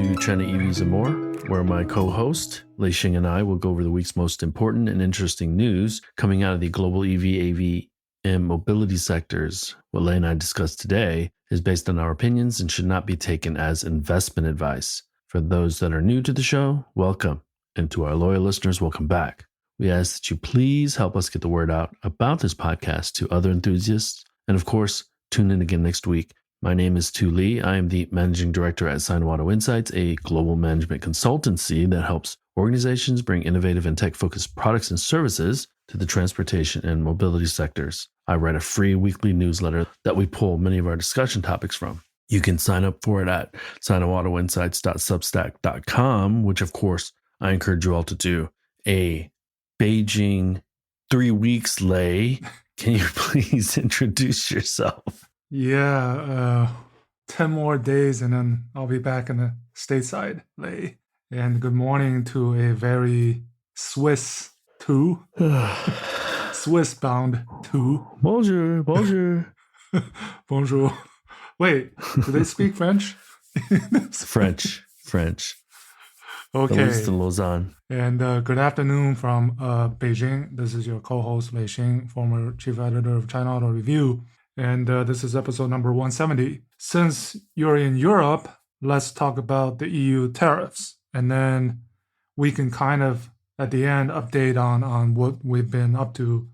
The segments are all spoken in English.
to China EVs and More, where my co-host, Lei Xing, and I will go over the week's most important and interesting news coming out of the global EV, AV, and mobility sectors. What Lei and I discuss today is based on our opinions and should not be taken as investment advice. For those that are new to the show, welcome. And to our loyal listeners, welcome back. We ask that you please help us get the word out about this podcast to other enthusiasts. And of course, tune in again next week. My name is Tu Lee. I am the managing director at Sinoauto Insights, a global management consultancy that helps organizations bring innovative and tech-focused products and services to the transportation and mobility sectors. I write a free weekly newsletter that we pull many of our discussion topics from. You can sign up for it at sinoautoinsights.substack.com, which of course I encourage you all to do. A Beijing 3 weeks, Lei. Can you please introduce yourself? Yeah, 10 more days and then I'll be back in the stateside, Lei. And good morning to a very Swiss two, Swiss-bound two. Bonjour, bonjour. Bonjour. Wait, do they speak French? French. Okay. At least in Lausanne. And good afternoon from Beijing. This is your co-host, Lei Xing, former chief editor of China Auto Review. And this is episode number 170. Since you're in Europe, let's talk about the EU tariffs. And then we can kind of, at the end, update on what we've been up to,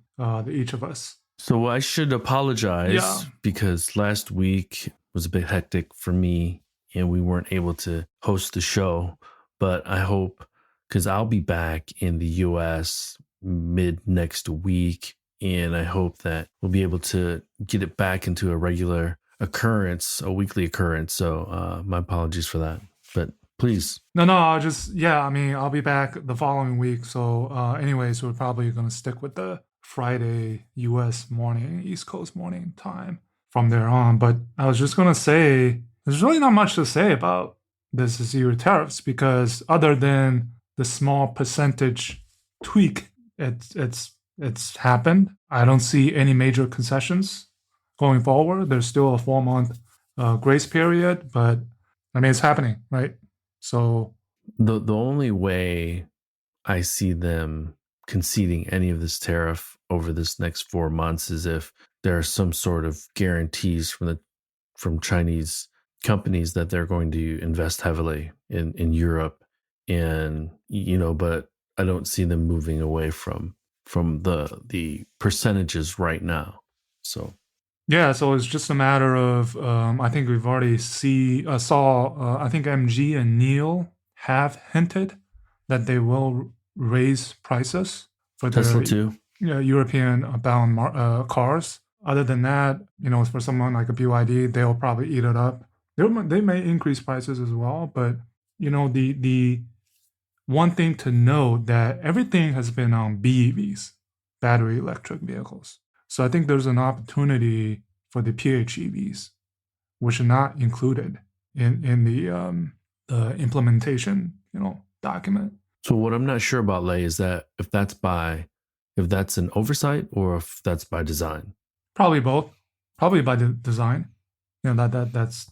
each of us. So I should apologize because last week was a bit hectic for me and we weren't able to host the show. But I hope, because I'll be back in the U.S. mid next week, and I hope that we'll be able to get it back into a regular occurrence, a weekly occurrence. So my apologies for that. But please. No, I'll be back the following week. So anyways, we're probably going to stick with the Friday U.S. morning, East Coast morning time from there on. But I was just going to say, there's really not much to say about this EU tariffs because other than the small percentage tweak, it's happened. I don't see any major concessions going forward. There's still a 4-month grace period, but I mean, it's happening, right? So the only way I see them conceding any of this tariff over this next 4 months is if there are some sort of guarantees from Chinese companies that they're going to invest heavily in Europe, and but I don't see them moving away from the percentages right now. So it's just a matter of I think we've already saw I think MG and NIO have hinted that they will raise prices for Tesla their too. European bound cars. Other than that, for someone like a BYD, they'll probably eat it up. They may increase prices as well, but the one thing to note that everything has been on BEVs, battery electric vehicles. So I think there's an opportunity for the PHEVs, which are not included in the implementation document. So what I'm not sure about, Lei, is that if that's an oversight or if that's by design. Probably both. Probably by the design. That's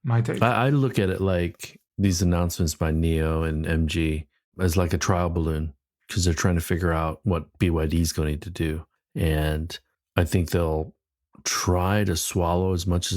my take. I look at it like these announcements by NIO and MG as like a trial balloon because they're trying to figure out what BYD is going to do. And I think they'll try to swallow as much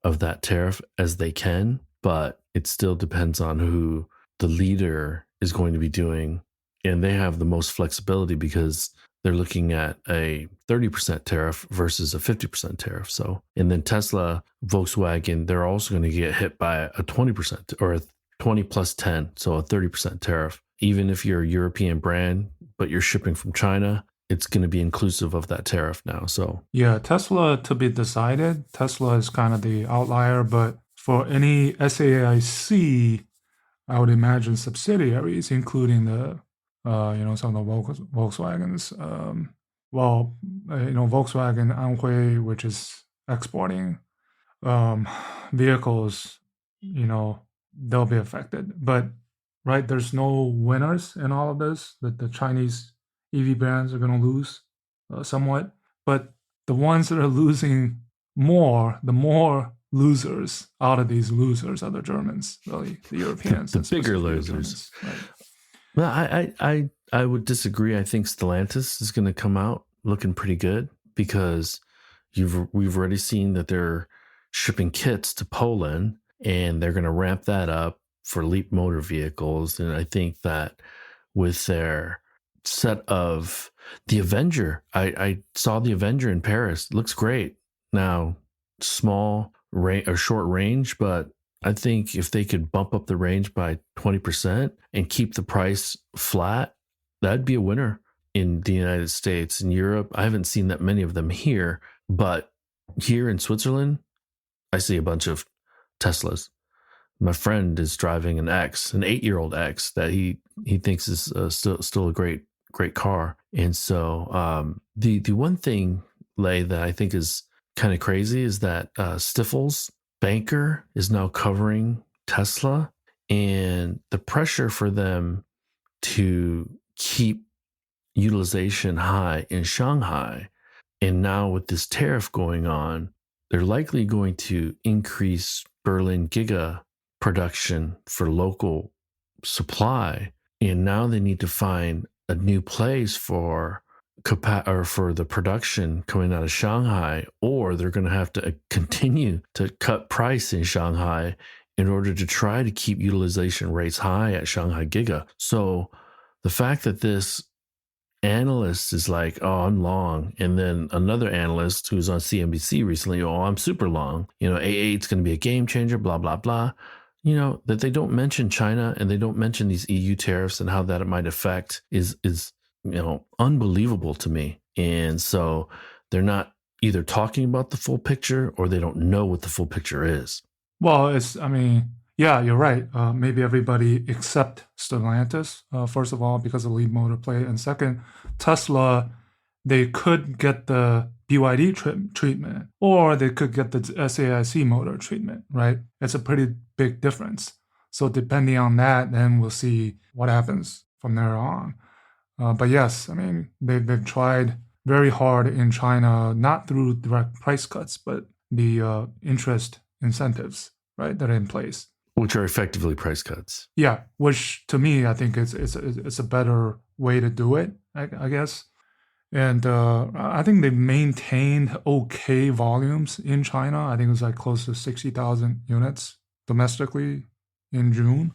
of that tariff as they can, but it still depends on who the leader is going to be doing. And they have the most flexibility because they're looking at a 30% tariff versus a 50% tariff. So, and then Tesla, Volkswagen, they're also going to get hit by a 20% or a 20 plus 10. So a 30% tariff. Even if you're a European brand, but you're shipping from China, it's going to be inclusive of that tariff now. So yeah, Tesla to be decided. Tesla is kind of the outlier, but for any SAIC, I would imagine subsidiaries, including the some of the Volkswagens. Volkswagen Anhui, which is exporting vehicles, they'll be affected. But right, there's no winners in all of this. The Chinese EV brands are going to lose somewhat, but the ones that are losing more, the more losers out of these losers are the Germans, really, the Europeans, The and bigger specifically the losers. Germans, right? Well, I would disagree. I think Stellantis is going to come out looking pretty good because we've already seen that they're shipping kits to Poland and they're going to ramp that up for Leap motor vehicles. And I think that with their set of the Avenger, I saw the Avenger in Paris. It looks great. Now, small range or short range, but I think if they could bump up the range by 20% and keep the price flat, that'd be a winner in the United States. In Europe, I haven't seen that many of them here, but here in Switzerland, I see a bunch of Teslas. My friend is driving an 8-year-old X that he thinks is still a great car. And so the one thing, Lay, that I think is kind of crazy is that Stiffel's banker is now covering Tesla, and the pressure for them to keep utilization high in Shanghai. And now with this tariff going on, they're likely going to increase Berlin Giga production for local supply. And now they need to find a new place for the production coming out of Shanghai, or they're going to have to continue to cut price in Shanghai in order to try to keep utilization rates high at Shanghai Giga. So the fact that this analyst is like, oh, I'm long. And then another analyst who's on CNBC recently, oh, I'm super long. A8's going to be a game changer, blah, blah, blah. That they don't mention China and they don't mention these EU tariffs and how that it might affect is unbelievable to me. And so they're not either talking about the full picture or they don't know what the full picture is. Well, yeah, you're right. Maybe everybody except Stellantis, first of all, because of lead motor play. And second, Tesla, they could get the BYD treatment or they could get the SAIC motor treatment, right? It's a pretty big difference. So depending on that, then we'll see what happens from there on. But yes, they've tried very hard in China, not through direct price cuts, but the interest incentives, right, that are in place. Which are effectively price cuts. Yeah, which to me, I think it's a better way to do it, I guess. And I think they've maintained okay volumes in China. I think it was like close to 60,000 units domestically in June.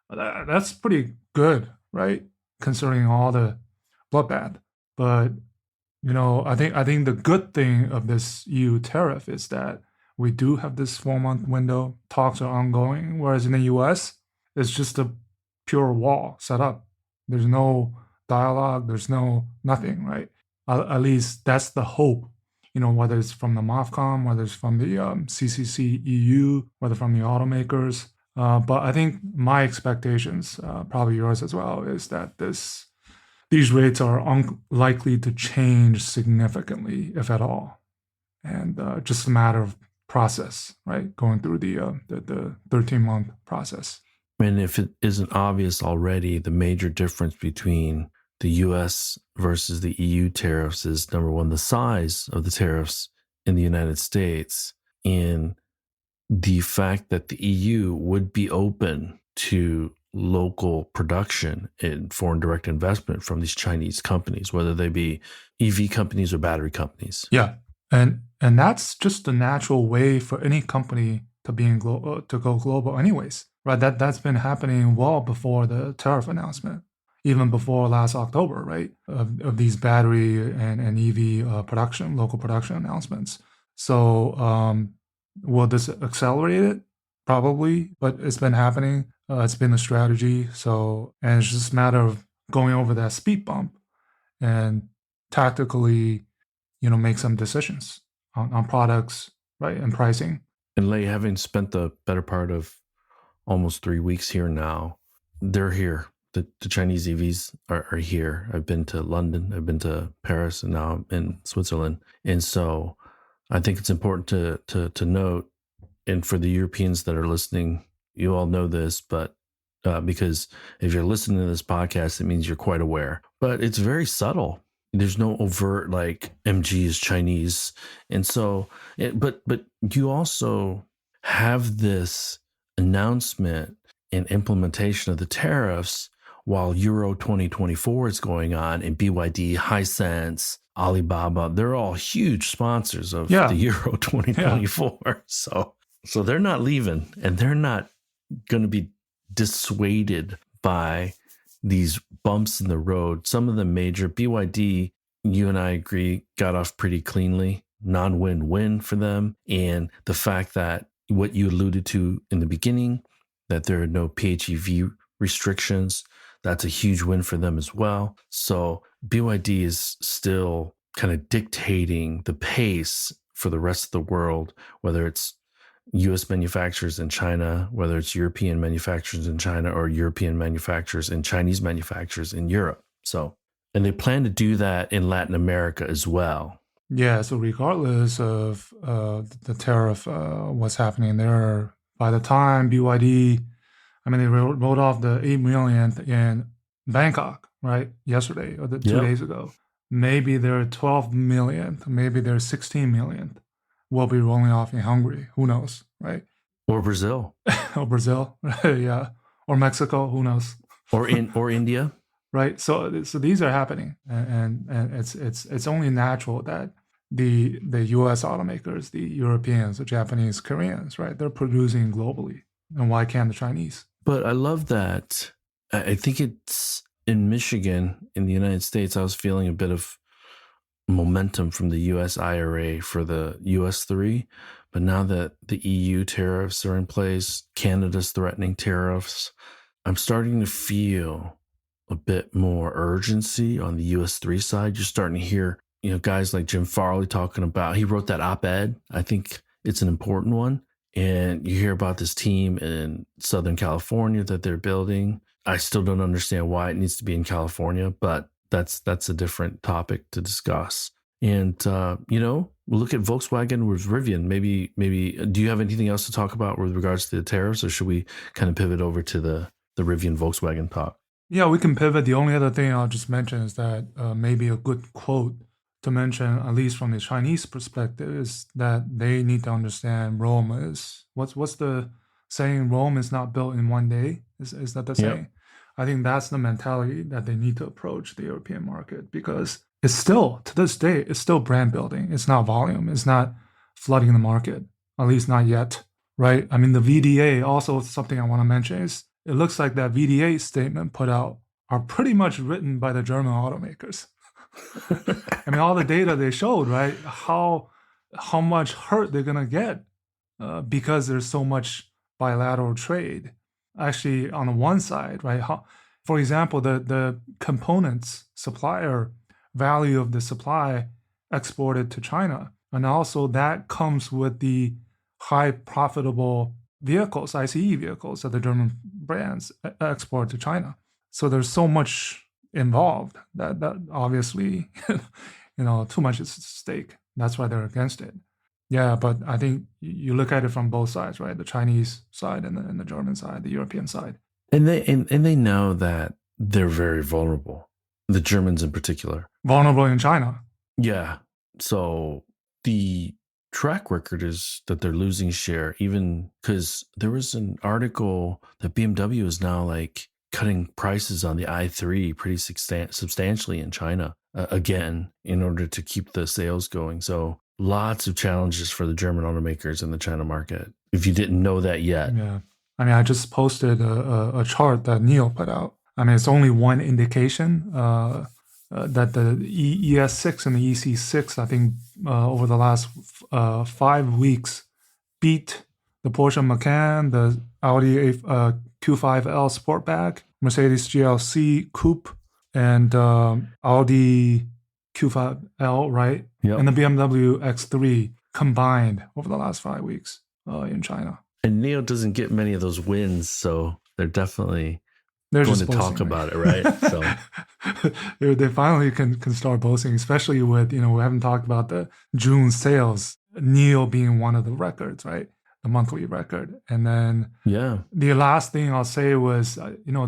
That's pretty good, right? Considering all the bloodbath. But I think the good thing of this EU tariff is that we do have this 4-month window. Talks are ongoing, whereas in the US, it's just a pure wall set up. There's no dialogue. There's nothing, right? At least that's the hope. Whether it's from the MOFCOM, whether it's from the CCC EU, whether from the automakers. But I think my expectations, probably yours as well, is that these rates are unlikely to change significantly, if at all, and just a matter of process, right? Going through the 13-month process. And if it isn't obvious already, the major difference between the U.S. versus the EU tariffs is, number one, the size of the tariffs in the United States, and the fact that the EU would be open to local production and foreign direct investment from these Chinese companies, whether they be EV companies or battery companies. Yeah, and that's just the natural way for any company to to go global, anyways. Right? That's been happening well before the tariff announcement, even before last October, right? Of these battery and EV local production announcements. So will this accelerate it? Probably, but it's been happening. It's been a strategy. And it's just a matter of going over that speed bump and tactically, make some decisions on products, right, and pricing. And Lei, having spent the better part of almost 3 weeks here now, they're here. The Chinese EVs are here. I've been to London, I've been to Paris, and now I'm in Switzerland. And so I think it's important to note, and for the Europeans that are listening, you all know this, but because if you're listening to this podcast, it means you're quite aware. But it's very subtle. there's no overt like MG is Chinese, and so but you also have this announcement and implementation of the tariffs while Euro 2024 is going on, and BYD, Hisense, Alibaba, they're all huge sponsors of the Yeah, Euro yeah, 2024. So they're not leaving, and they're not going to be dissuaded by these bumps in the road. Some of the major BYD, you and I agree, got off pretty cleanly, non-win-win for them. And the fact that what you alluded to in the beginning, that there are no PHEV restrictions, that's a huge win for them as well. So BYD is still kind of dictating the pace for the rest of the world, whether it's US manufacturers in China, whether it's European manufacturers in China or European manufacturers and Chinese manufacturers in Europe. So, and they plan to do that in Latin America as well. yeah. So regardless of the tariff, what's happening there, by the time BYD, I mean, they rolled off the 8 million in Bangkok, right? Yesterday or 2 days ago. Maybe there are 12 million, maybe there's 16 million will be rolling off in Hungary. Who knows, right? Or Brazil. Or Brazil, yeah. Or Mexico, who knows? Or India. Right. So these are happening, and it's only natural that the U.S. automakers, the Europeans, the Japanese, Koreans, right? They're producing globally, and why can't the Chinese? But I love that. I think it's in Michigan, in the United States, I was feeling a bit of momentum from the US IRA for the US 3. But now that the EU tariffs are in place, Canada's threatening tariffs, I'm starting to feel a bit more urgency on the US 3 side. You're starting to hear, guys like Jim Farley talking about, he wrote that op-ed. I think it's an important one. And you hear about this team in Southern California that they're building. I still don't understand why it needs to be in California, but that's a different topic to discuss. And look at Volkswagen with Rivian. Maybe do you have anything else to talk about with regards to the tariffs, or should we kind of pivot over to the Rivian Volkswagen talk? Yeah, we can pivot. The only other thing I'll just mention is that maybe a good quote to mention, at least from the Chinese perspective, is that they need to understand Rome is what's the saying? Rome is not built in one day. Is that the saying? Yep. I think that's the mentality that they need to approach the European market, because it's still, to this day, it's still brand building. It's not volume. It's not flooding the market, at least not yet, right? I mean, the VDA, also something I want to mention is it looks like that VDA statement put out are pretty much written by the German automakers. I mean, all the data they showed, right? How much hurt they're going to get because there's so much bilateral trade. Actually, on the one side, right? For example, the components supplier value of the supply exported to China, and also that comes with the high profitable vehicles, ICE vehicles that the German brands export to China. So there's so much involved that obviously, too much is at stake. That's why they're against it. Yeah, but I think you look at it from both sides, right? The Chinese side and the German side, the European side. And they know that they're very vulnerable. The Germans in particular. Vulnerable in China. Yeah. So the track record is that they're losing share, even because there was an article that BMW is now like cutting prices on the i3 pretty substantially in China again, in order to keep the sales going. So lots of challenges for the German automakers in the China market, if you didn't know that yet. Yeah. I mean, I just posted a chart that Neil put out. I mean, it's only one indication that the ES6 and the EC6, I think, over the last 5 weeks, beat the Porsche Macan, the Audi Q5L Sportback, Mercedes GLC Coupe, and Audi Q5L, right? Yep. And the BMW X3 combined over the last 5 weeks in China. And Neo doesn't get many of those wins, so they're definitely going to talk about it, right? So they finally can start boasting, especially with, we haven't talked about the June sales, Neo being one of the records, right? The monthly record. And then the last thing I'll say was,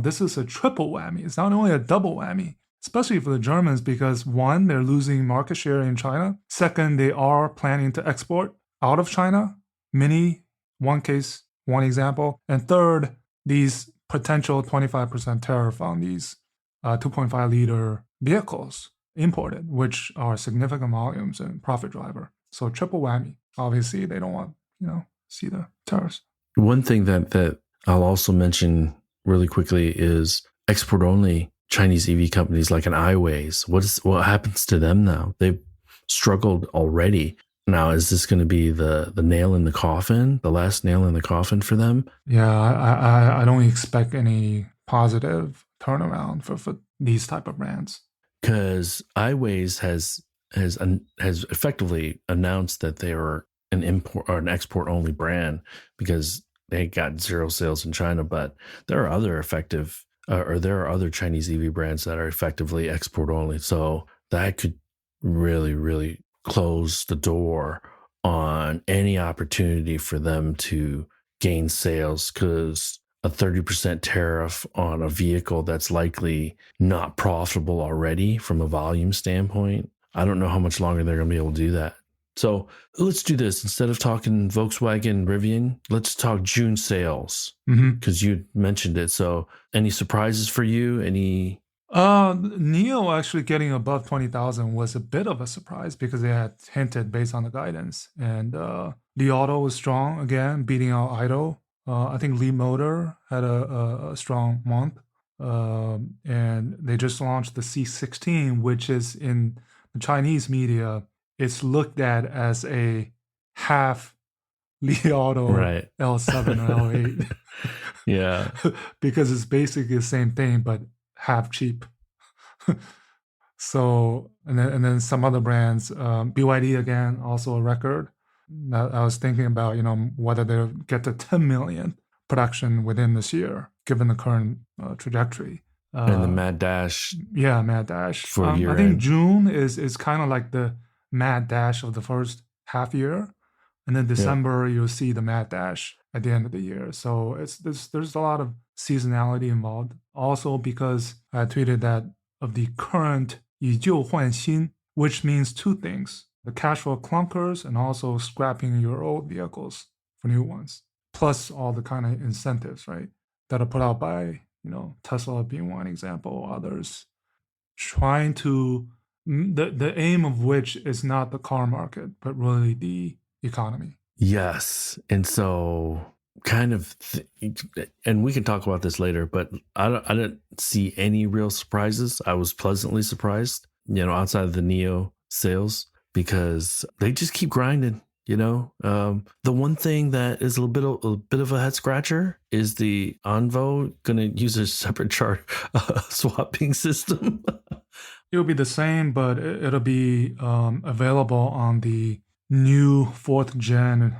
this is a triple whammy. It's not only a double whammy. especially for the Germans, because one, they're losing market share in China. Second, they are planning to export out of China. Mini, one case, one example. And third, these potential 25% tariff on these 2.5 liter vehicles imported, which are significant volumes and profit driver. So triple whammy. Obviously, they don't want, see the tariffs. One thing that I'll also mention really quickly is export only Chinese EV companies like an iWays. What happens to them now? They've struggled already. Now, is this going to be the nail in the coffin, the last nail in the coffin for them? Yeah, I don't expect any positive turnaround for these type of brands. Because iWays has effectively announced that they are an import or an export only brand because they got zero sales in China. But there are other there are other Chinese EV brands that are effectively export only. So that could really, really close the door on any opportunity for them to gain sales, because a 30% tariff on a vehicle that's likely not profitable already from a volume standpoint, I don't know how much longer they're going to be able to do that. So let's do this. Instead of talking Volkswagen, Rivian, let's talk June sales, because you mentioned it. So any surprises for you? Any? NIO actually getting above 20,000 was a bit of a surprise because they had hinted based on the guidance. And Li Auto was strong again, beating out Idol. I think Li Motor had a strong month. And they just launched the C16, which is in the Chinese media, it's looked at as a half Li Auto Right. L7 or L8. Yeah. Because it's basically the same thing, but half cheap. So, and then some other brands, BYD again, also a record. I was thinking about, whether they'll get to 10 million production within this year, given the current trajectory. And the Mad Dash. Yeah, Mad Dash. For year I think end. June is kind of like the Mad Dash of the first half year. And then December, you'll see the Mad Dash at the end of the year. So there's a lot of seasonality involved. Also because I tweeted that of the current 以旧换新, which means two things: the cash flow clunkers and also scrapping your old vehicles for new ones, plus all the kind of incentives, right, that are put out by, Tesla being one example, others trying to, the aim of which is not the car market, but really the economy. Yes. And so and we can talk about this later, but I didn't see any real surprises. I was pleasantly surprised, outside of the NIO sales, because they just keep grinding. The one thing that is a bit of a head scratcher is the Envo going to use a separate chart swapping system. It'll be the same, but it'll be available on the new 4th gen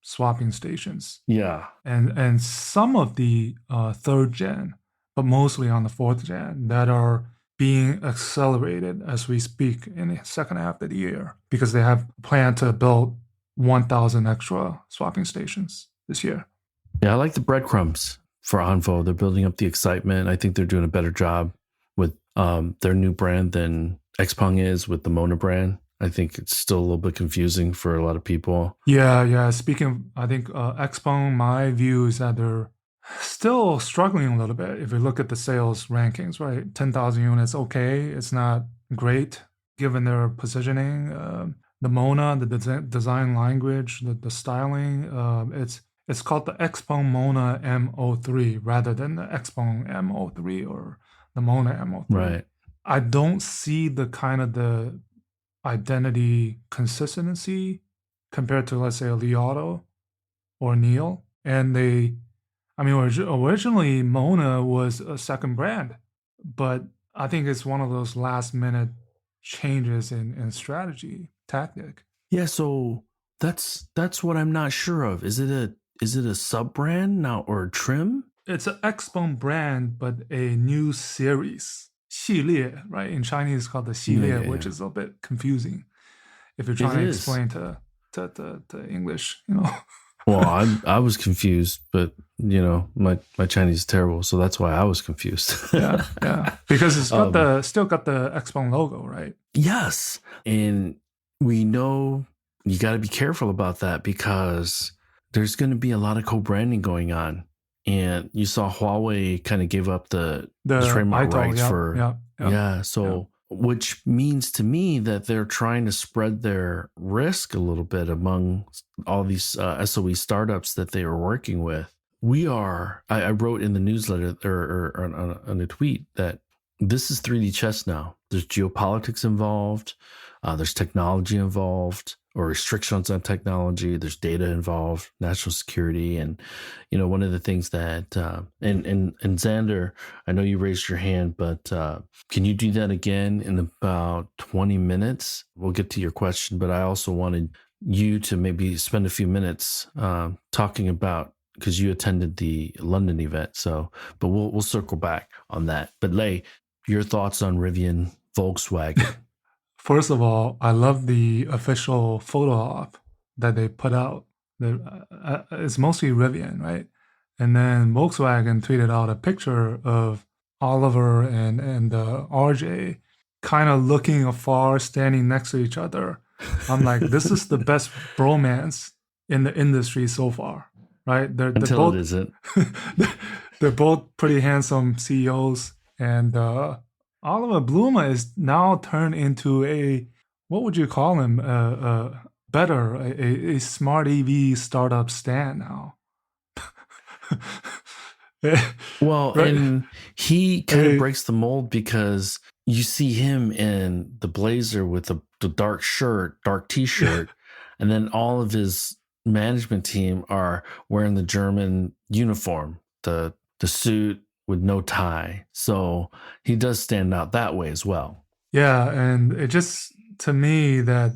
swapping stations. Yeah. And some of the 3rd gen, but mostly on the 4th gen, that are being accelerated as we speak in the second half of the year, because they have planned to build 1,000 extra swapping stations this year. Yeah, I like the breadcrumbs for Envo. They're building up the excitement. I think they're doing a better job with their new brand than Xpeng is with the Mona brand. I think it's still a little bit confusing for a lot of people. Yeah. Speaking, I think Xpeng, my view is that they're still struggling a little bit. If you look at the sales rankings, right, 10,000 units, okay, it's not great given their positioning. The Mona, the design language, the styling, it's called the Xpeng Mona M03 rather than the Xpeng M03 or the Mona M03. Right. I don't see the kind of the identity consistency compared to, let's say, a Li Auto or NIO. And originally Mona was a second brand, but I think it's one of those last minute changes in strategy tactic. Yeah, so that's what I'm not sure of. Is it a sub brand now or a trim? It's an Xpeng brand, but a new series. 系列, right? In Chinese, it's called the 系列, which is a bit confusing if you're trying to explain to English, Well, I was confused, but my Chinese is terrible, so that's why I was confused. Yeah, yeah, because it's got Um, still got the Xpeng logo, right? yes, and we know you got to be careful about that because there's going to be a lot of co-branding going on, and you saw Huawei kind of give up the The trademark Ito, rights yeah, for yeah, yeah, yeah, yeah. so which means to me that they're trying to spread their risk a little bit among all these SOE startups that they are working with. I wrote in the newsletter or on a tweet that this is 3D chess now. There's geopolitics involved, there's technology involved, or restrictions on technology. There's data involved, national security, and one of the things that and Xander, I know you raised your hand, but can you do that again in about 20 minutes? We'll get to your question, but I also wanted you to maybe spend a few minutes talking about because you attended the London event. So, but we'll circle back on that. But Lei, your thoughts on Rivian Volkswagen? First of all, I love the official photo op that they put out. It's mostly Rivian, right? And then Volkswagen tweeted out a picture of Oliver and RJ kind of looking afar, standing next to each other. I'm like, this is the best bromance in the industry so far, right? They're Until it both isn't. they're both pretty handsome CEOs, and Oliver Bluma is now turned into a, what would you call him? Better, a smart EV startup stand now. Well, Right? and he kind of A, breaks the mold because you see him in the blazer with the dark shirt, dark t-shirt, and then all of his management team are wearing the German uniform, the suit with no tie. So he does stand out that way as well. yeah, and it just, to me, that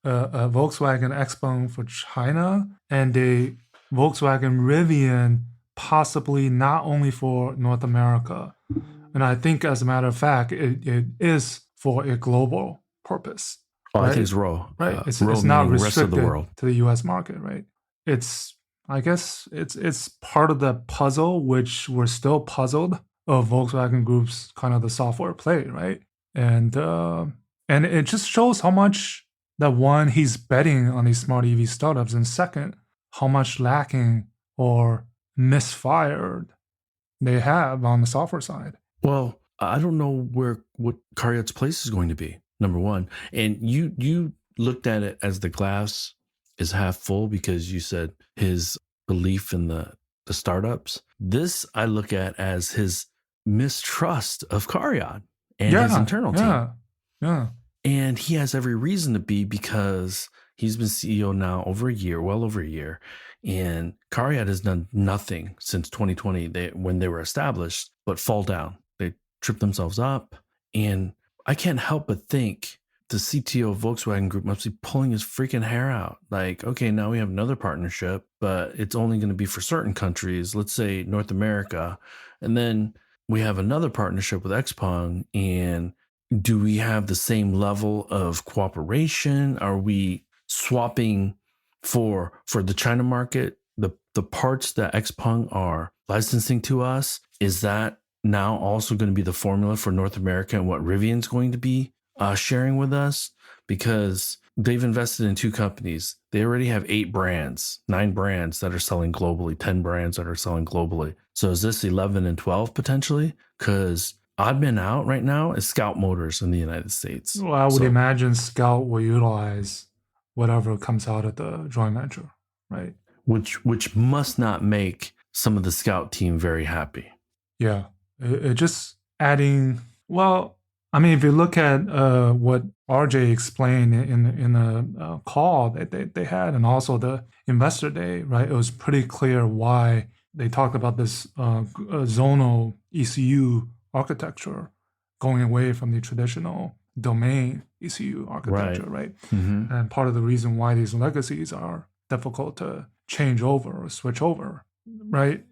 a Volkswagen Xpeng for China and a Volkswagen Rivian possibly not only for North America. And I think, as a matter of fact, it is for a global purpose, Oh, I think right? it's row. Right. Row It's not meaning rest of the restricted world. to the U.S. market, right? It's, I guess it's part of the puzzle, which we're still puzzled of Volkswagen Group's kind of the software play, right? And and it just shows how much, that one, he's betting on these smart EV startups, and second, how much lacking or misfired they have on the software side. Well, I don't know what Cariad's place is going to be. Number one, and you looked at it as the glass is half full because you said his belief in the startups. This I look at as his mistrust of Cariad and his Yeah, internal team. yeah, yeah. And he has every reason to be because he's been CEO now over a year, well over a year. And Cariad has done nothing since 2020 when they were established, but fall down. They trip themselves up. And I can't help but think the CTO of Volkswagen Group must be pulling his freaking hair out. Like, okay, now we have another partnership, but it's only going to be for certain countries, let's say North America. And then we have another partnership with Xpeng, and do we have the same level of cooperation? Are we swapping for the China market the parts that Xpeng are licensing to us? Is that now also going to be the formula for North America and what Rivian's going to be sharing with us? Because they've invested in two companies. They already have 9 brands that are selling globally, 10 brands that are selling globally. So is this 11 and 12 potentially? Because odd man out right now is Scout Motors in the United States. Well, I would So, imagine Scout will utilize whatever comes out of the joint venture, right? which must not make some of the Scout team very happy. Yeah, it just adding. Well, I mean, if you look at what RJ explained in the call that they had, and also the investor day, right? It was pretty clear why they talked about this zonal ECU architecture, going away from the traditional domain ECU architecture, right? Mm-hmm. And part of the reason why these legacies are difficult to change over or switch over, right?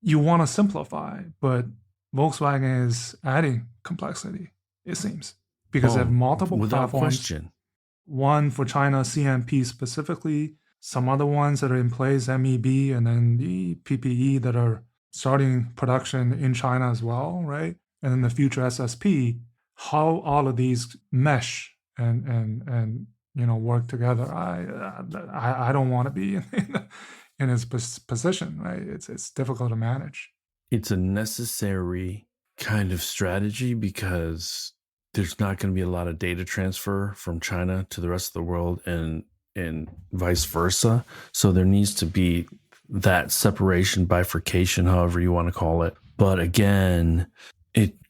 You want to simplify, but Volkswagen is adding complexity, it seems, because they have multiple without platforms. question. One for China, CMP specifically, some other ones that are in place, MEB, and then the PPE that are starting production in China as well, right? And then the future SSP, how all of these mesh and work together. I don't want to be in his position, right? It's difficult to manage. It's a necessary kind of strategy because there's not going to be a lot of data transfer from China to the rest of the world and vice versa. So there needs to be that separation, bifurcation, however you want to call it. But again,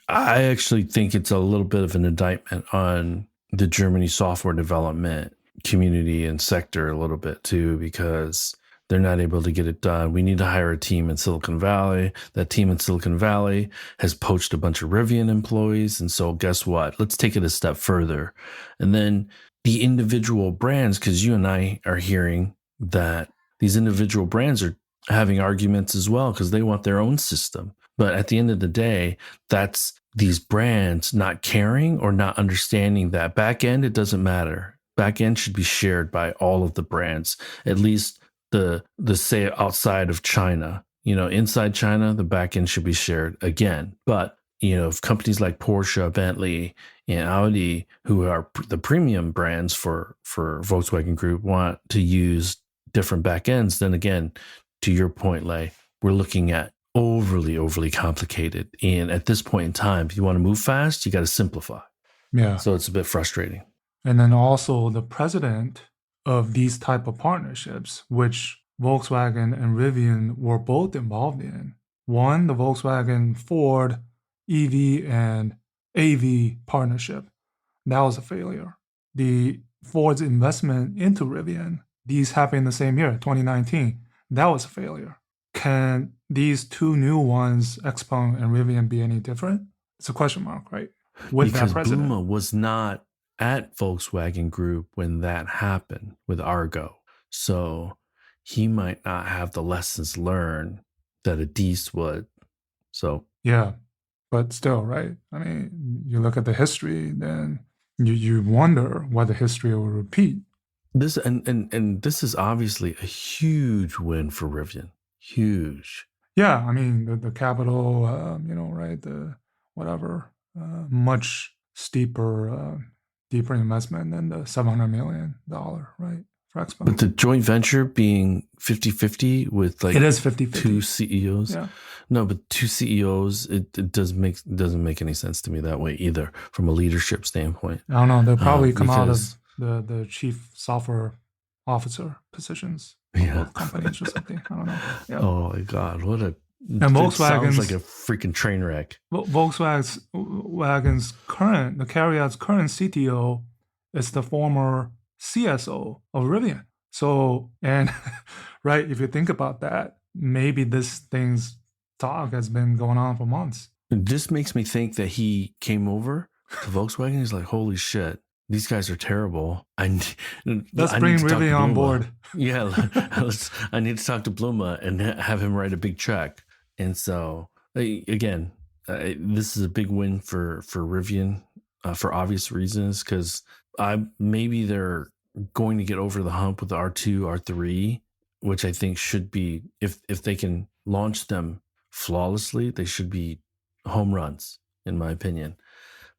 I actually think it's a little bit of an indictment on the Germany software development community and sector a little bit too, because they're not able to get it done. We need to hire a team in Silicon Valley. That team in Silicon Valley has poached a bunch of Rivian employees. And so guess what? Let's take it a step further. And then the individual brands, because you and I are hearing that these individual brands are having arguments as well because they want their own system. But at the end of the day, that's these brands not caring or not understanding that back end, it doesn't matter. Back end should be shared by all of the brands, at least the say outside of China. Inside China, the back end should be shared again. But if companies like Porsche, Bentley, and Audi, who are the premium brands for Volkswagen Group, want to use different back ends, then again, to your point, Lei, we're looking at overly complicated. And at this point in time, if you want to move fast, you got to simplify. Yeah. So it's a bit frustrating. And then also the president of these type of partnerships, which Volkswagen and Rivian were both involved in. One, the Volkswagen Ford EV and AV partnership. That was a failure. The Ford's investment into Rivian, these happened the same year, 2019. That was a failure. Can these two new ones, Xpeng and Rivian, be any different? It's a question mark, right? With because that president. Bluma was not at Volkswagen Group when that happened with Argo. So he might not have the lessons learned that Adis would. So yeah, but still, right? I mean, you look at the history, then you wonder why the history will repeat. This and this is obviously a huge win for Rivian. Huge. Yeah, I mean the capital, right? The whatever, much steeper, deeper investment than the $700 million, right? For Xpeng. But the joint venture being 50-50 with like it is 50-50. Two CEOs. Yeah. No, but two CEOs, it doesn't make any sense to me that way either from a leadership standpoint. I don't know. They'll probably come out of the chief software officer positions. Yeah. Both companies or something. I don't know. Yeah. Oh my God. What a and Volkswagen sounds like a freaking train wreck. Volkswagen's the Cariad's current CTO is the former CSO of Rivian. So, and right, if you think about that, maybe this thing's talk has been going on for months. This makes me think that he came over to Volkswagen. He's like, holy shit, these guys are terrible. Let's bring Rivian on board. Yeah, I need to talk to Bluma and have him write a big check. And so, again, this is a big win for Rivian for obvious reasons, because maybe they're going to get over the hump with the R2, R3, which I think should be, if they can launch them flawlessly, they should be home runs, in my opinion.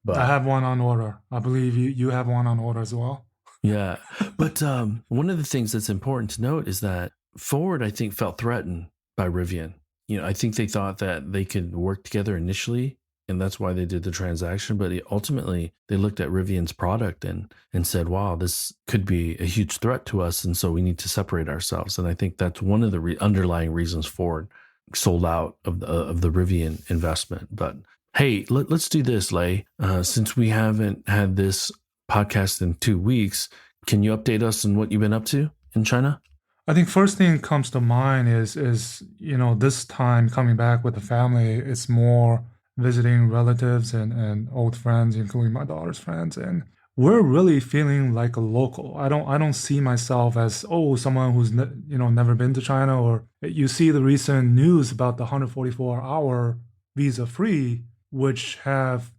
But I have one on order. I believe you have one on order as well. Yeah. But one of the things that's important to note is that Ford, I think, felt threatened by Rivian. I think they thought that they could work together initially, and that's why they did the transaction. But ultimately, they looked at Rivian's product and said, wow, this could be a huge threat to us, and so we need to separate ourselves. And I think that's one of the underlying reasons Ford sold out of the Rivian investment. But hey, let's do this, Lei. Since we haven't had this podcast in 2 weeks, can you update us on what you've been up to in China? I think first thing that comes to mind is this time coming back with the family, it's more visiting relatives and old friends, including my daughter's friends, and we're really feeling like a local. I don't see myself as someone who's never been to China. Or you see the recent news about the 144-hour visa free, which have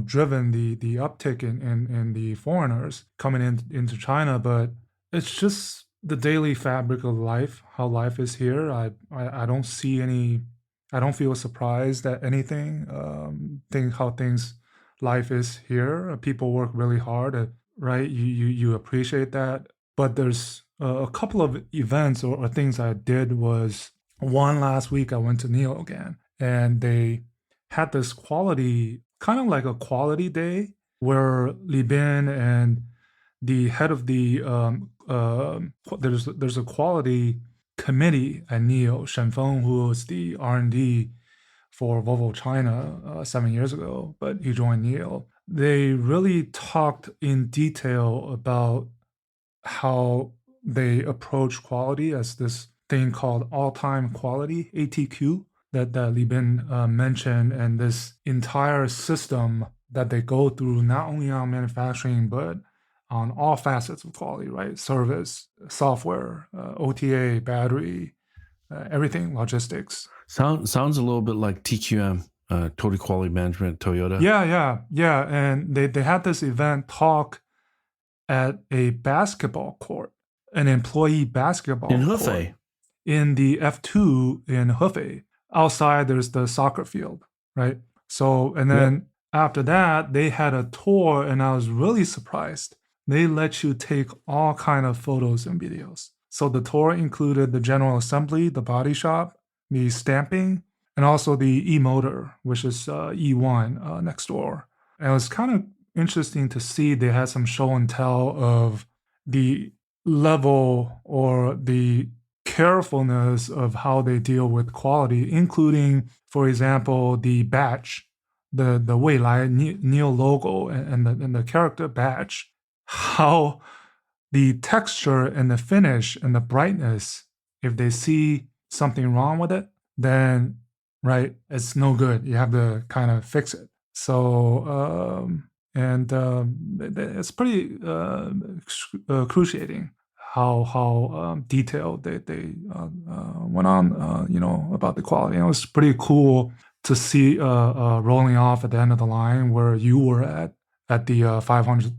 driven the uptick in the foreigners coming into China, but it's just the daily fabric of life, how life is here. I don't see any. I don't feel surprised at anything. Think how things life is here. People work really hard, right? You appreciate that. But there's a couple of events or things I did was one last week. I went to Neo again, and they had this quality, kind of like a quality day, where Li Bin and the head of the there's a quality committee at Neo, Shen Feng, who was the R&D for Volvo China 7 years ago, but he joined Neo. They really talked in detail about how they approach quality as this thing called all-time quality, ATQ, that Li Bin mentioned, and this entire system that they go through, not only on manufacturing, but on all facets of quality, right? Service, software, OTA, battery, everything, logistics. Sounds a little bit like TQM, Total Quality Management, Toyota. Yeah. And they had this event talk at a basketball court, an employee basketball In court Hefei. in the F2 in Hefei. Outside, there's the soccer field, right? So, and then after that, they had a tour, and I was really surprised. They let you take all kind of photos and videos. So the tour included the general assembly, the body shop, the stamping, and also the e-motor, which is E1 next door. And it was kind of interesting to see they had some show and tell of the level or the carefulness of how they deal with quality, including, for example, the badge, the 未来 Neo logo and the character badge, how the texture and the finish and the brightness, if they see something wrong with it, then right, it's no good. You have to kind of fix it. So it's pretty cruciating how detailed they went on, about the quality. And it was pretty cool to see rolling off at the end of the line where you were at the 500,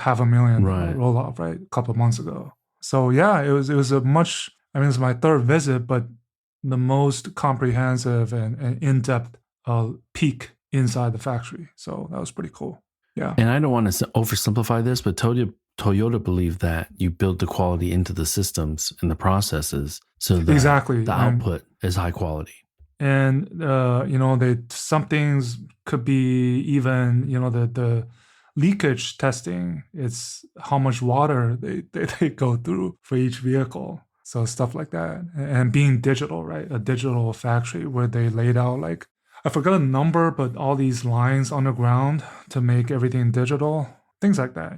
half a million Right. roll off, right, a couple of months ago. So yeah, it was a much. I mean, it's my third visit, but the most comprehensive and in-depth peek inside the factory. So that was pretty cool. Yeah. And I don't want to oversimplify this, but Toyota believed that you build the quality into the systems and the processes so that Exactly. the output is high quality. And some things could be even the leakage testing. It's how much water they go through for each vehicle. So stuff like that. And being digital, right? A digital factory where they laid out, like, I forgot a number, but all these lines underground to make everything digital, things like that,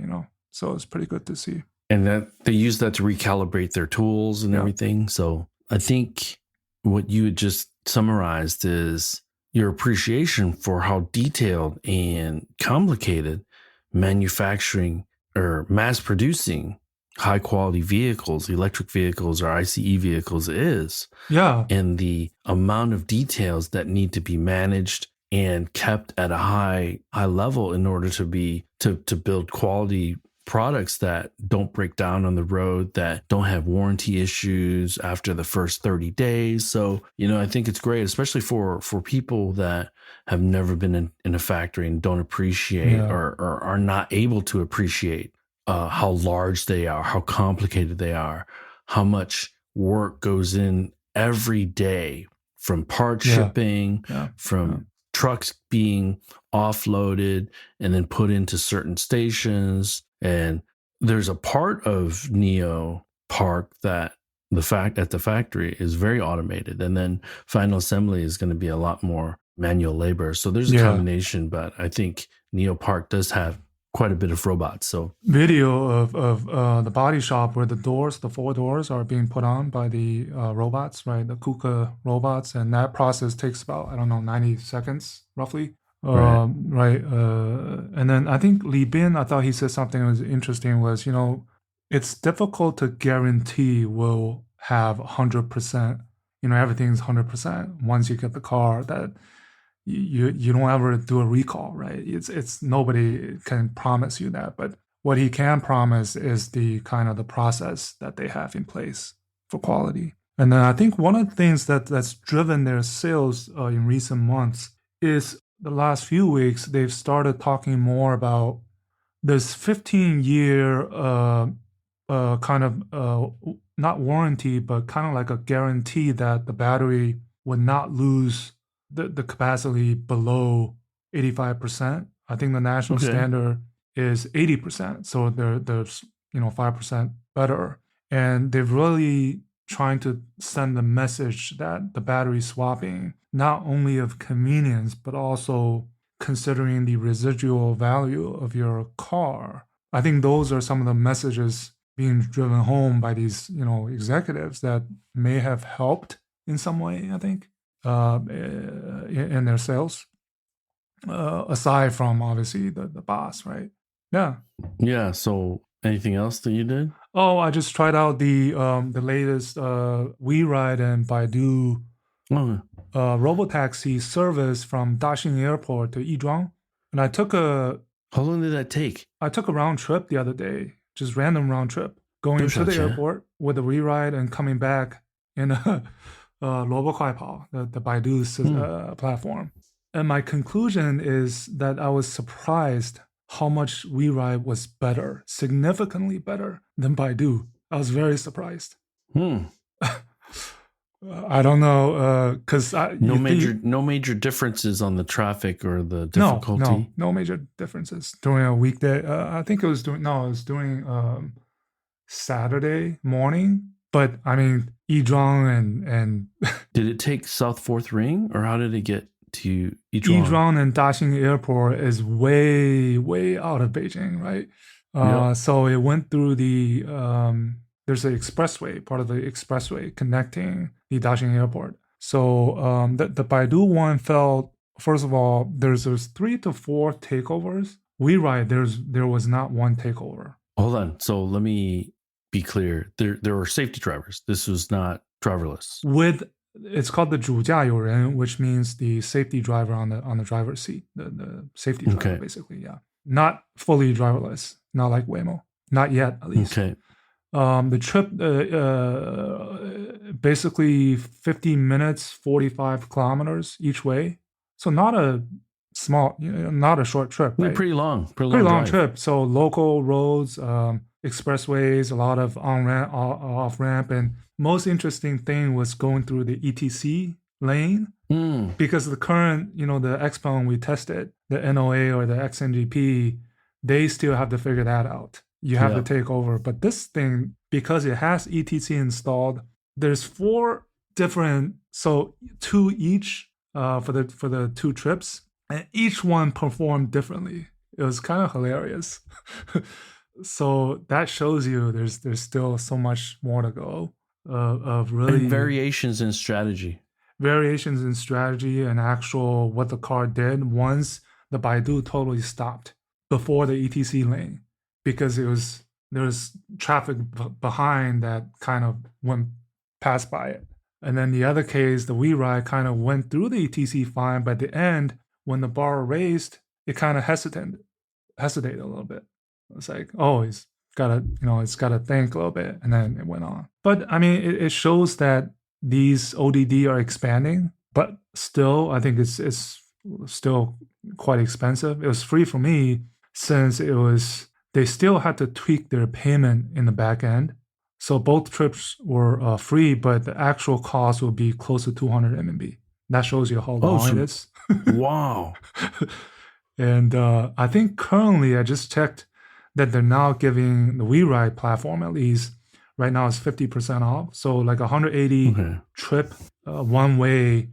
So it's pretty good to see. And that they use that to recalibrate their tools and everything. So I think what you had just summarized is your appreciation for how detailed and complicated manufacturing or mass producing high quality vehicles, electric vehicles or ICE vehicles is. Yeah. And the amount of details that need to be managed and kept at a high level in order to build quality products that don't break down on the road, that don't have warranty issues after the first 30 days. So, I think it's great, especially for people that have never been in a factory and don't appreciate or are not able to appreciate how large they are, how complicated they are, how much work goes in every day from part shipping, from trucks being offloaded and then put into certain stations. And there's a part of Neo Park that at the factory is very automated. And then final assembly is going to be a lot more manual labor. So there's a combination, but I think Neo Park does have quite a bit of robots. So video of the body shop where the 4 doors are being put on by the robots, right? The KUKA robots. And that process takes about, 90 seconds roughly. Right. And then I think Li Bin, I thought he said something that was interesting was, it's difficult to guarantee we'll have 100%, everything's 100% once you get the car, that you don't ever do a recall, right? It's nobody can promise you that, but What he can promise is the kind of the process that they have in place for quality. And then I think one of the things that's driven their sales in recent months is the last few weeks they've started talking more about this 15-year kind of not warranty, but kind of like a guarantee that the battery would not lose the capacity below 85%. I think the national Okay. standard is 80%, so there's 5% better, and they're really trying to send the message that the battery swapping not only of convenience but also considering the residual value of your car. I think those are some of the messages being driven home by these, executives that may have helped in some way, I think, in their sales. Aside from obviously the boss, right? Yeah. Yeah. So anything else that you did? Oh, I just tried out the latest WeRide and Baidu Oh, Robotaxi service from Daxing Airport to Yizhuang, and how long did that take? I took a round trip the other day, just random round trip, going to the 多少钱？ airport with a WeRide and coming back in a Robotaxi, the Baidu's platform. And my conclusion is that I was surprised how much WeRide was better, significantly better than Baidu. I was very surprised. I don't know, because No major differences on the traffic or the no difficulty. major differences during a weekday. I think it was during Saturday morning. But I mean, Yizhuang and Did it take South Fourth Ring, or how did it get to Yizhuang? Yizhuang and Daxing Airport is way out of Beijing, right? Yep. So it went through the there's an expressway, part of the expressway connecting the Daxing Airport. So the Baidu one felt, first of all, there's 3 to 4 takeovers. WeRide, there was not one takeover. Hold on. So let me be clear. There were safety drivers. This was not driverless. It's called the 主驾游人, which means the safety driver on the driver's seat, the safety driver, basically, yeah. Not fully driverless, not like Waymo, not yet at least. Okay. The trip, basically 50 minutes, 45 kilometers each way. So not a short trip, right? Pretty long trip. So local roads, expressways, a lot of on-ramp, off-ramp. And most interesting thing was going through the ETC lane, because the current, the Xpeng we tested, the NOA or the XNGP, they still have to figure that out. You have to take over. But this thing, because it has ETC installed, there's 4 different, so 2 each for the 2 trips, and each one performed differently. It was kind of hilarious. So that shows you there's still so much more to go of really and variations in strategy and actual what the car did once the Baidu totally stopped before the ETC lane, because there was traffic behind that kind of went past by it. And then the other case, the WeRide kind of went through the ETC fine, but at the end, when the bar raised, it kind of hesitated a little bit. It's like, oh, it's got to think a little bit, and then it went on. But I mean, it shows that these ODD are expanding, but still, I think it's still quite expensive. It was free for me since they still had to tweak their payment in the back end. So both trips were free, but the actual cost will be close to 200 RMB. That shows you how long it is. Wow. And I think currently, I just checked that they're now giving the WeRide platform, at least right now, is 50% off. So like 180 trip one way,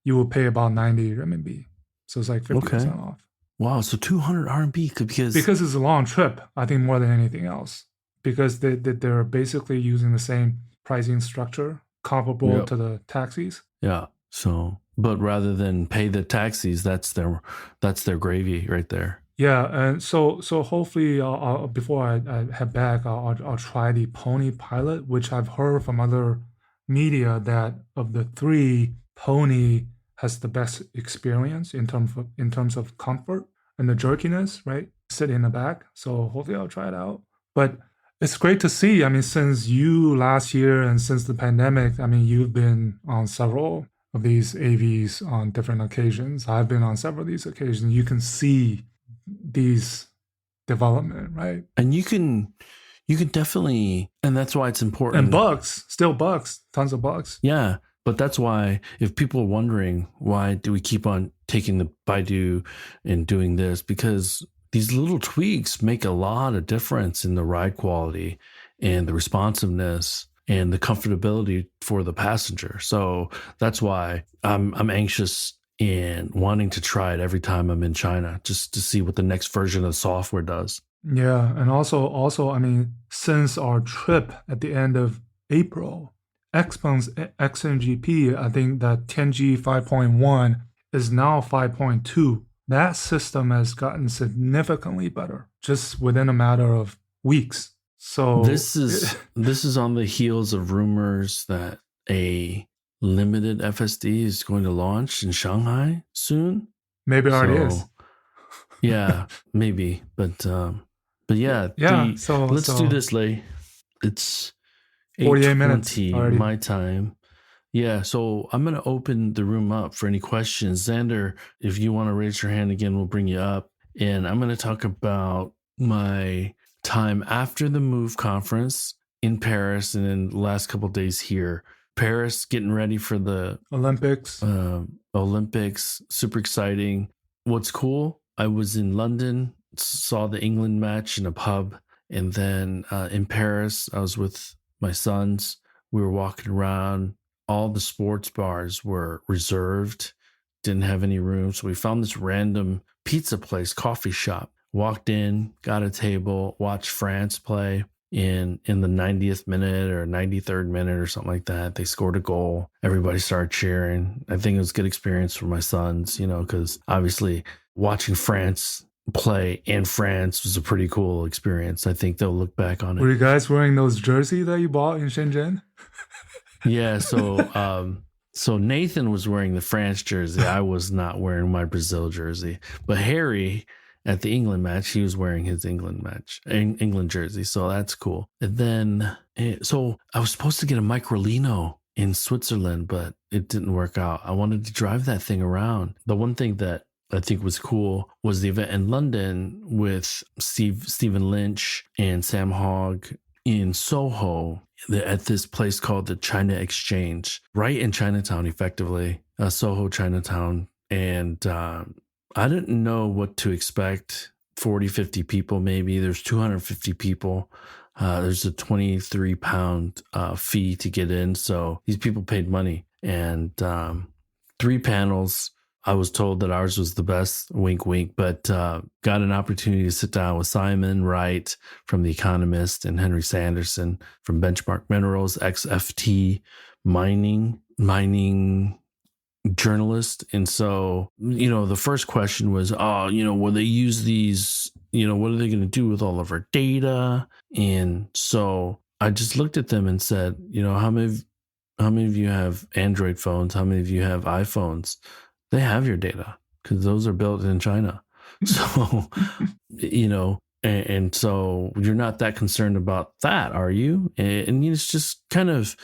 you will pay about 90 RMB. So it's like 50% off. Wow, so 200 RMB because it's a long trip, I think, more than anything else. Because they're basically using the same pricing structure comparable to the taxis. Yeah. So, but rather than pay the taxis, that's their gravy right there. Yeah, and so hopefully, before I head back, I'll try the Pony Pilot, which I've heard from other media that of the 3, Pony has the best experience in terms of comfort and the jerkiness, right? sitting in the back. So hopefully I'll try it out. But it's great to see. I mean, since you last year and since the pandemic, I mean, you've been on several of these AVs on different occasions. I've been on several of these occasions. You can see these development, right? And you can definitely, and that's why it's important. And bugs, still bugs, tons of bugs. Yeah. But that's why, if people are wondering, why do we keep on taking the Baidu and doing this? Because these little tweaks make a lot of difference in the ride quality and the responsiveness and the comfortability for the passenger. So that's why I'm anxious and wanting to try it every time I'm in China, just to see what the next version of the software does. Yeah, and also, I mean, since our trip at the end of April, Xpeng's XMGP, I think that 10G 5.1 is now 5.2. That system has gotten significantly better just within a matter of weeks. So This is on the heels of rumors that a limited FSD is going to launch in Shanghai soon. maybe it already is. So yeah, maybe, but yeah, Yeah, let's so do this, Lei. It's 48 minutes 8:20 already. my time. Yeah, so I'm going to open the room up for any questions. Xander, if you want to raise your hand again, we'll bring you up. And I'm going to talk about my time after the Move conference in Paris and then the last couple of days here. Paris, getting ready for the Olympics. Olympics, super exciting. What's cool, I was in London, saw the England match in a pub. And then in Paris, I was with my sons. We were walking around. All the sports bars were reserved, didn't have any room. So we found this random pizza place, coffee shop. Walked in, got a table, watched France play in the 90th minute or 93rd minute or something like that. They scored a goal. Everybody started cheering. I think it was a good experience for my sons, because obviously watching France play in France was a pretty cool experience. I think they'll look back on it. Were you guys wearing those jerseys that you bought in Shenzhen? Yeah, so Nathan was wearing the France jersey. I was not wearing my Brazil jersey. But Harry, at the England match, he was wearing his England jersey. So that's cool. And then, so I was supposed to get a Microlino in Switzerland, but it didn't work out. I wanted to drive that thing around. The one thing that I think was cool was the event in London with Stephen Lynch and Sam Hogg in Soho at this place called the China Exchange, right in Chinatown, effectively, Soho, Chinatown. And I didn't know what to expect. 40, 50 people, maybe. There's 250 people. There's a 23-pound fee to get in. So these people paid money. And 3 panels. I was told that ours was the best, wink, wink, but got an opportunity to sit down with Simon Wright from The Economist and Henry Sanderson from Benchmark Minerals, XFT mining journalist. And so, the first question was, will they use these, what are they going to do with all of our data? And so I just looked at them and said, how many of you have Android phones? How many of you have iPhones? They have your data because those are built in China. So, and so you're not that concerned about that, are you? And it's just kind of,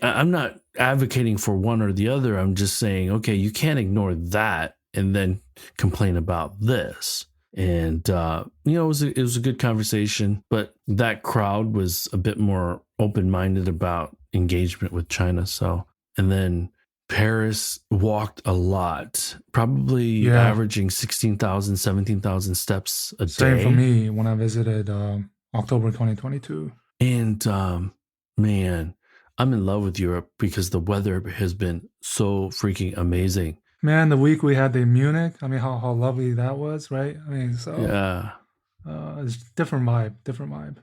I'm not advocating for one or the other. I'm just saying, okay, you can't ignore that and then complain about this. And, it was a good conversation, but that crowd was a bit more open-minded about engagement with China. So, and then Paris walked a lot, probably averaging 16,000, 17,000 steps a day. Same for me when I visited October 2022. And man, I'm in love with Europe because the weather has been so freaking amazing. Man, the week we had in Munich, I mean, how lovely that was, right? I mean, so yeah, it's different vibe.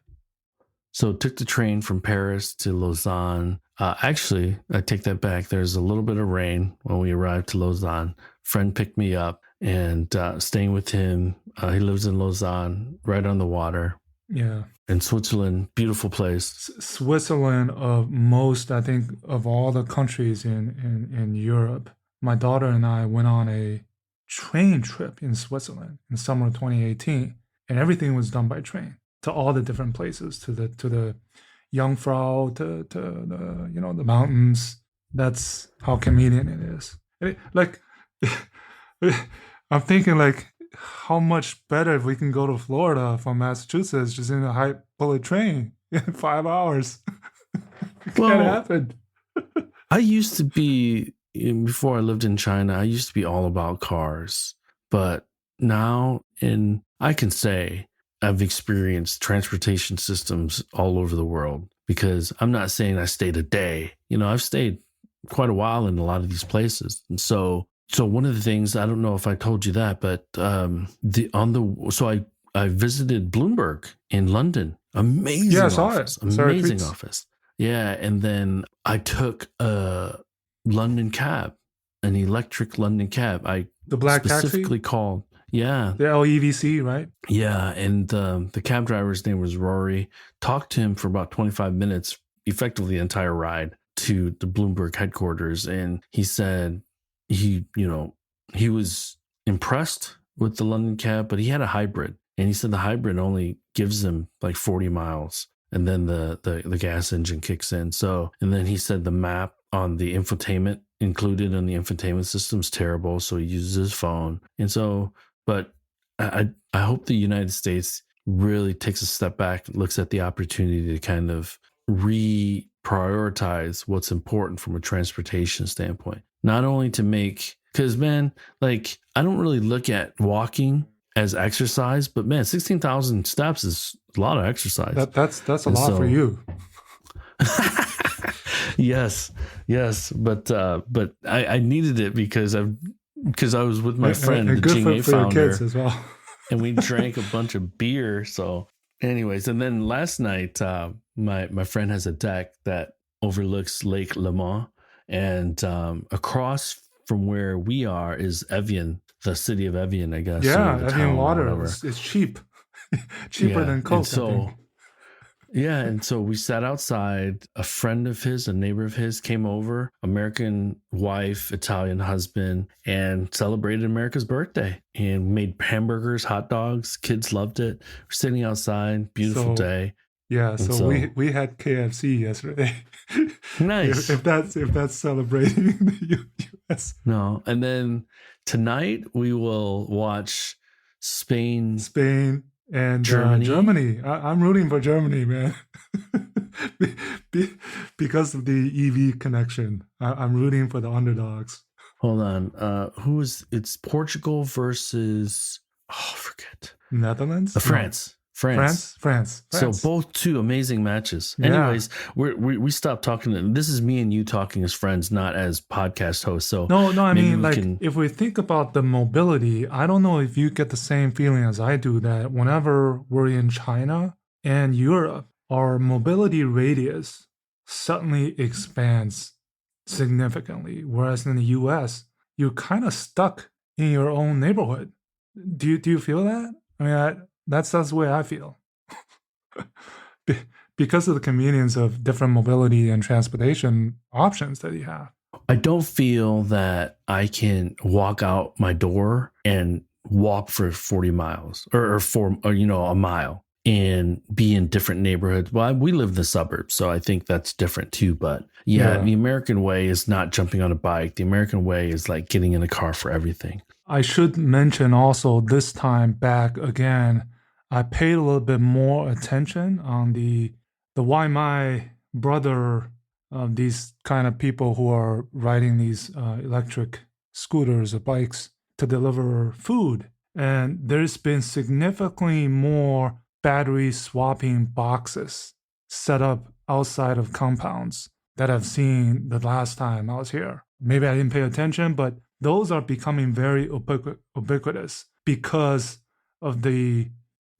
So took the train from Paris to Lausanne. Actually, I take that back. There's a little bit of rain when we arrived to Lausanne. Friend picked me up and staying with him. He lives in Lausanne, right on the water. Yeah. In Switzerland, beautiful place. Switzerland, I think, of all the countries in Europe. My daughter and I went on a train trip in Switzerland in summer of 2018. and everything was done by train to all the different places, to the Jungfrau, to the the mountains. That's how convenient it is. Like, I'm thinking like, how much better if we can go to Florida from Massachusetts just in a high bullet train in 5 hours. It can't Well, happen. I used to be, before I lived in China, I used to be all about cars. But now, and I can say I've experienced transportation systems all over the world, because I'm not saying I stayed a day. I've stayed quite a while in a lot of these places. And so one of the things, I don't know if I told you that, but I visited Bloomberg in London. Amazing Yeah, I saw office. it. Sorry, Amazing tweets. office. Yeah, and then I took a London cab, an electric London cab. I The black specifically taxi, called, yeah, the LEVC, right? yeah, and the cab driver's name was Rory. Talked to him for about 25 minutes, effectively the entire ride to the Bloomberg headquarters, and he said he was impressed with the London cab, but he had a hybrid, and he said the hybrid only gives him like 40 miles, and then the gas engine kicks in. So, and then he said the map on the infotainment included in the infotainment system is terrible, so he uses his phone, and so. But I hope the United States really takes a step back, looks at the opportunity to kind of reprioritize what's important from a transportation standpoint. Not only to make, because man, like I don't really look at walking as exercise, but man, 16,000 steps is a lot of exercise. That's a lot for you. yes, but I needed it because I was with my friend, and the good Jing A for your founder, kids as well. and we drank a bunch of beer. So, anyways, and then last night, my friend has a deck that overlooks Lake Le Mans, and across from where we are is Evian, the city of Evian, I guess. Yeah, the Evian town or water whatever. is cheap, cheaper than Coke. And so, and so we sat outside. A friend of his, a neighbor of his, came over, American wife, Italian husband, and celebrated America's birthday and made hamburgers, hot dogs. Kids loved it. We're sitting outside, beautiful day. Yeah, so we had KFC yesterday. Nice. if that's celebrating the US. No, and then tonight we will watch Spain, and Germany. Germany. I'm rooting for Germany, man. Because of the EV connection. I'm rooting for the underdogs. Hold on. It's Portugal versus, I forget. Netherlands? France. France. So both two amazing matches. Yeah. Anyways, we stopped talking. This is me and you talking as friends, not as podcast hosts. So no, I mean, like if we think about the mobility, I don't know if you get the same feeling as I do that whenever we're in China and Europe, our mobility radius suddenly expands significantly, whereas in the US, you're kind of stuck in your own neighborhood. Do you feel that? I mean, that's the way I feel. Because of the convenience of different mobility and transportation options that you have. I don't feel that I can walk out my door and walk for 40 miles or a mile and be in different neighborhoods. Well, we live in the suburbs, so I think that's different too. But yeah, the American way is not jumping on a bike. The American way is like getting in a car for everything. I should mention also this time back again, I paid a little bit more attention on the why my brother, these kind of people who are riding these electric scooters or bikes to deliver food. And there's been significantly more battery swapping boxes set up outside of compounds that I've seen the last time I was here. Maybe I didn't pay attention, but those are becoming very ubiquitous because of the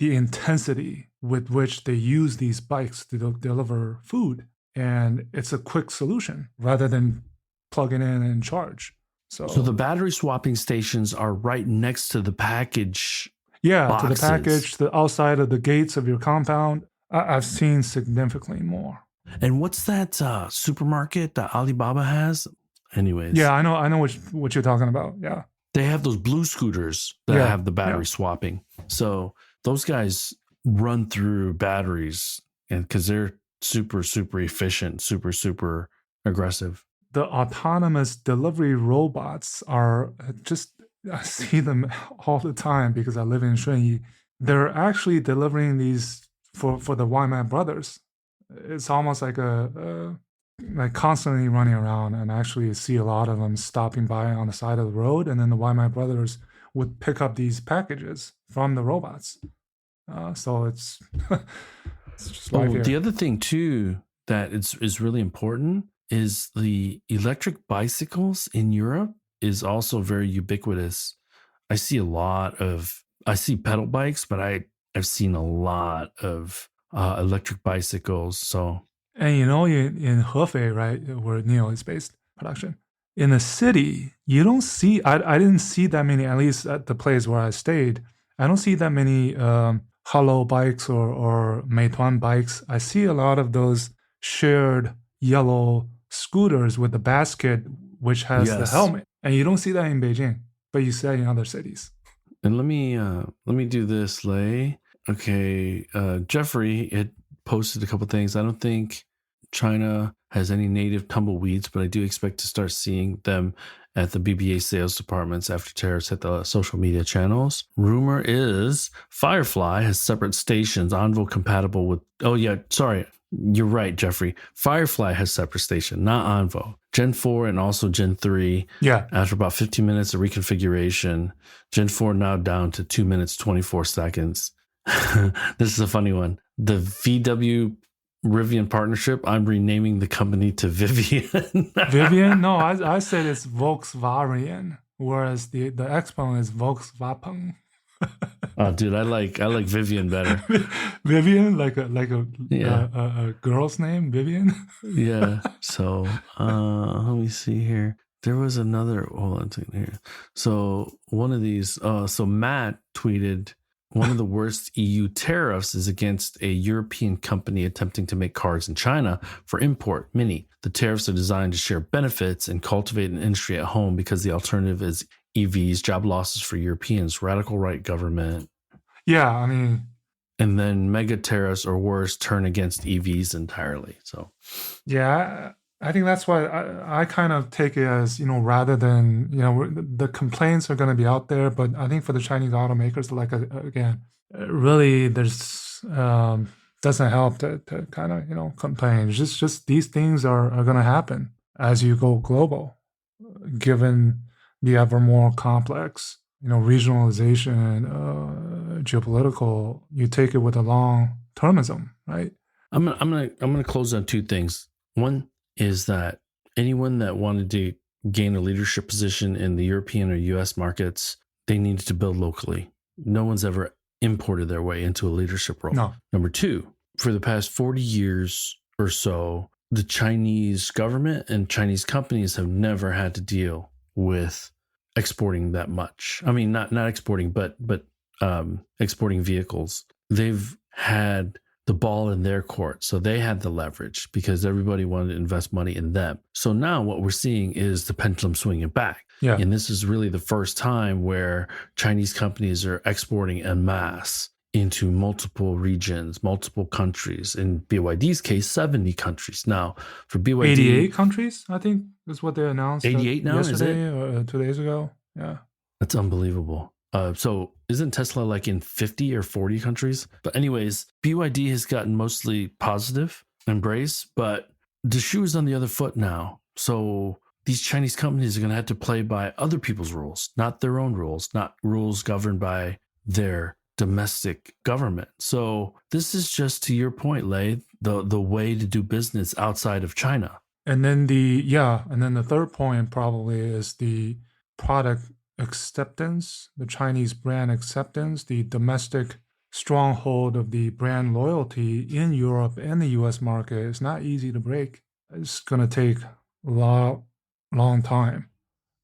intensity with which they use these bikes to deliver food. And it's a quick solution rather than plugging in and charge. So the battery swapping stations are right next to the package. Yeah, boxes. To the package, the outside of the gates of your compound. I've seen significantly more. And what's that supermarket that Alibaba has? Anyways. Yeah, I know what you're talking about. Yeah. They have those blue scooters that have the battery swapping. So those guys run through batteries, and because they're super, super efficient, super, super aggressive. The autonomous delivery robots are just, I see them all the time because I live in Shunyi. They're actually delivering these for the Wyman brothers. It's almost like like constantly running around, and I actually see a lot of them stopping by on the side of the road, and then the Wyman brothers would pick up these packages from the robots. So it's it's just life here. The other thing too that is really important is the electric bicycles in Europe is also very ubiquitous. I see pedal bikes, but I've seen a lot of electric bicycles. So, And in Hefei, right, where Neo is based production, in the city, you don't see. I didn't see that many, at least at the place where I stayed. I don't see that many Hello bikes or Meituan bikes. I see a lot of those shared yellow scooters with the basket, which has the helmet, and you don't see that in Beijing, but you see that in other cities. And let me do this, Lei. Okay, Jeffrey had posted a couple things. I don't think China has any native tumbleweeds, but I do expect to start seeing them at the BBA sales departments after tariffs hit the social media channels. Rumor is Firefly has separate stations, Envo compatible with. Oh yeah, sorry, you're right, Jeffrey. Firefly has separate station, not Envo. Gen 4 and also Gen 3. Yeah. After about 15 minutes of reconfiguration, Gen 4 now down to 2 minutes 24 seconds. This is a funny one. The VW Rivian partnership, I'm renaming the company to Vivian. Vivian? No, I said it's Volkswagen, whereas the exponent is Volkswagen. Oh, dude, I like Vivian better. Vivian, like a girl's name, Vivian. Yeah. So let me see here. There was another. Hold on a second here. So one of these. So Matt tweeted, one of the worst EU tariffs is against a European company attempting to make cars in China for import, Mini. The tariffs are designed to share benefits and cultivate an industry at home because the alternative is EVs, job losses for Europeans, radical right government. Yeah, I mean. And then mega tariffs or worse turn against EVs entirely. So. Yeah, I think that's why I kind of take it as, rather than, the complaints are going to be out there, but I think for the Chinese automakers, like, again, really there's, doesn't help to kind of, complain. It's just these things are going to happen as you go global, given the ever more complex, regionalization, geopolitical, you take it with a long termism, right? I'm gonna close on two things. One is that anyone that wanted to gain a leadership position in the European or US markets, they needed to build locally. No one's ever imported their way into a leadership role. No. Number two, for the past 40 years or so, the Chinese government and Chinese companies have never had to deal with exporting that much. I mean, not exporting, but exporting vehicles. They've had the ball in their court. So they had the leverage because everybody wanted to invest money in them. So now what we're seeing is the pendulum swinging back. Yeah. And this is really the first time where Chinese companies are exporting en masse into multiple regions, multiple countries. In BYD's case, 70 countries. Now, for BYD... 88 countries, I think, is what they announced. 88 now, yesterday is it? Or 2 days ago. Yeah. That's unbelievable. So isn't Tesla like in 50 or 40 countries? But anyways, BYD has gotten mostly positive embrace, but the shoe is on the other foot now. So these Chinese companies are going to have to play by other people's rules, not their own rules, not rules governed by their domestic government. So this is just, to your point, Lei, the way to do business outside of China. And then the third point probably is the product acceptance, the Chinese brand acceptance, the domestic stronghold of the brand loyalty in Europe and the US market is not easy to break. It's going to take a long time,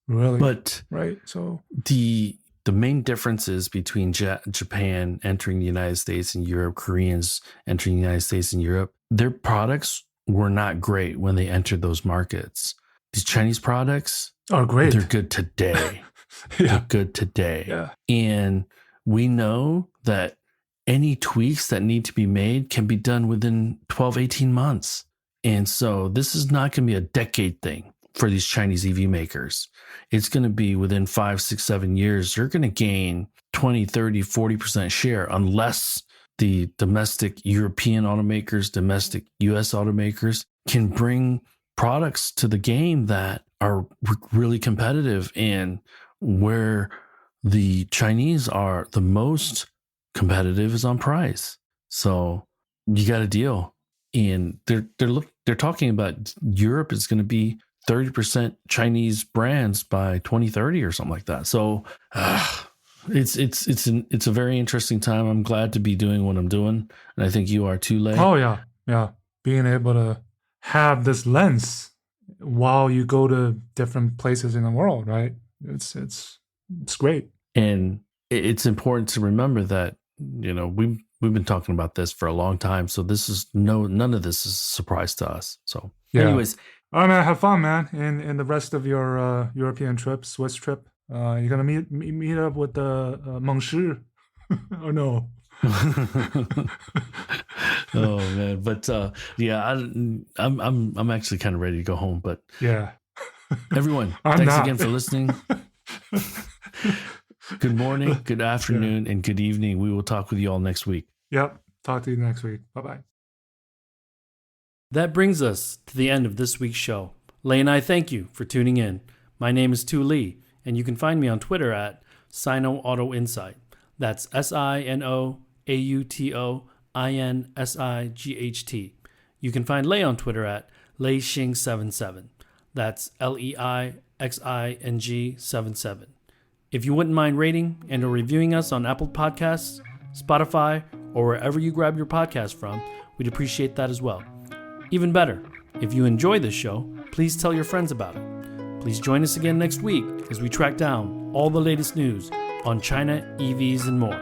really. But right, so the main differences between Japan entering the United States and Europe, Koreans entering the United States and Europe, their products were not great when they entered those markets. These Chinese products are great. They're good today. Yeah. They're good today. Yeah. And we know that any tweaks that need to be made can be done within 12, 18 months. And so this is not going to be a decade thing for these Chinese EV makers. It's going to be within 5, 6, 7 years. You're going to gain 20, 30, 40% share unless the domestic European automakers, domestic US automakers can bring products to the game that are really competitive, and where the Chinese are the most competitive is on price. So you got a deal. And they're talking about Europe is going to be 30% Chinese brands by 2030 or something like that. So it's a very interesting time. I'm glad to be doing what I'm doing, and I think you are too, Lei. Oh yeah. Being able to have this lens while you go to different places in the world, right? It's great. And it's important to remember that, you know, we've been talking about this for a long time, so none of this is a surprise to us. So, anyways, all right, man, have fun, man, in the rest of your European trip, Swiss trip. You're gonna meet up with the Monsieur, or no? Oh man, but yeah, I'm actually kind of ready to go home. But yeah, everyone, thanks again for listening. Good morning, good afternoon, and good evening. We will talk with you all next week. Yep, talk to you next week. Bye-bye. That brings us to the end of this week's show. Lei and I thank you for tuning in. My name is Tu Lee, and you can find me on Twitter at Sino Auto Insight. That's SinoAutoInsight. You can find Lei on Twitter at LeiXing77. That's LEIXING77. If you wouldn't mind rating and or reviewing us on Apple Podcasts, Spotify, or wherever you grab your podcast from, we'd appreciate that as well. Even better, if you enjoy this show, please tell your friends about it. Please join us again next week as we track down all the latest news on China, EVs, and more.